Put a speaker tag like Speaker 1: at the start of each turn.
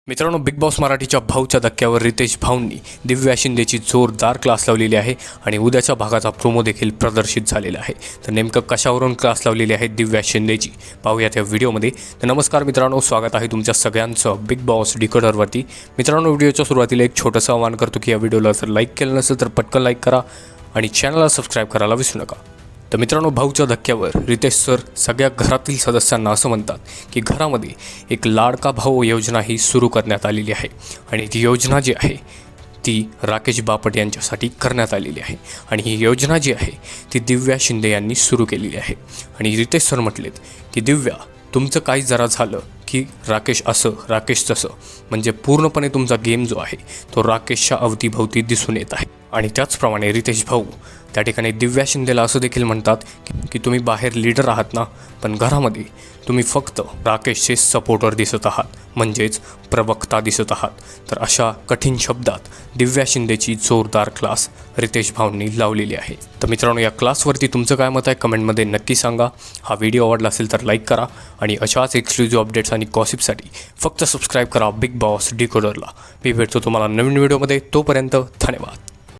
Speaker 1: मित्रांनो, big boss मराठीच्या भाऊच्या धक्क्यावर रितेश भाऊंनी दिव्या शिंदेची जोरदार क्लास लावलेली आहे आणि उद्याच्या भागाचा प्रोमो देखील प्रदर्शित झालेला आहे। तर नेमकं कशावरून क्लास लावलेली आहे दिव्या शिंदेची पाहूयात या व्हिडिओमध्ये। तर नमस्कार मित्रांनो, स्वागत आहे तुमच्या सगळ्यांचं बिग बॉस डिकोडरवरती। मित्रांनो, व्हिडिओच्या सुरुवातीला एक छोटंसं आवाहन करतो की या व्हिडिओला जर लाईक केलं नसेल तर पटकन लाईक करा आणि चॅनलला सबस्क्राईब करायला विसरू नका। तर मित्रांनो, भाऊच्या धक्क्यावर रितेश सर सगळ्या घरातील सदस्यांना असं म्हणतात की घरामध्ये एक लाडका भाऊ योजना ही सुरू करण्यात आलेली आहे आणि ती योजना जी आहे ती राकेश बापट यांच्यासाठी करण्यात आलेली आहे आणि ही योजना जी आहे ती दिव्या शिंदे यांनी सुरू केलेली आहे। आणि रितेश सर म्हटलेत की दिव्या, तुमचं काही जरा झालं की राकेश असं राकेश तसं, म्हणजे पूर्णपणे तुमचा गेम जो आहे तो राकेशच्या अवतीभवती दिसून येत आहे। आणि त्याचप्रमाणे रितेश भाऊ त्या ठिकाणी दिव्या शिंदेला असं देखील म्हणतात की तुम्ही बाहेर लीडर आहात ना, पण घरामध्ये तुम्ही फक्त राकेशचे सपोर्टर दिसत आहात, म्हणजेच प्रवक्ता दिसत आहात। तर अशा कठीण शब्दात दिव्या शिंदेची जोरदार क्लास रितेश भाऊंनी लावलेली आहे। तर मित्रांनो, या क्लासवरती तुमचं काय मत आहे कमेंटमध्ये नक्की सांगा। हा व्हिडिओ आवडला असेल तर लाईक करा आणि अशाच एक्सक्लुझिव्ह अपडेट्स आणि गॉसिपसाठी फक्त सबस्क्राईब करा बिग बॉस डिकोडरला। मी भेटतो तुम्हाला नवीन व्हिडिओमध्ये, तोपर्यंत धन्यवाद।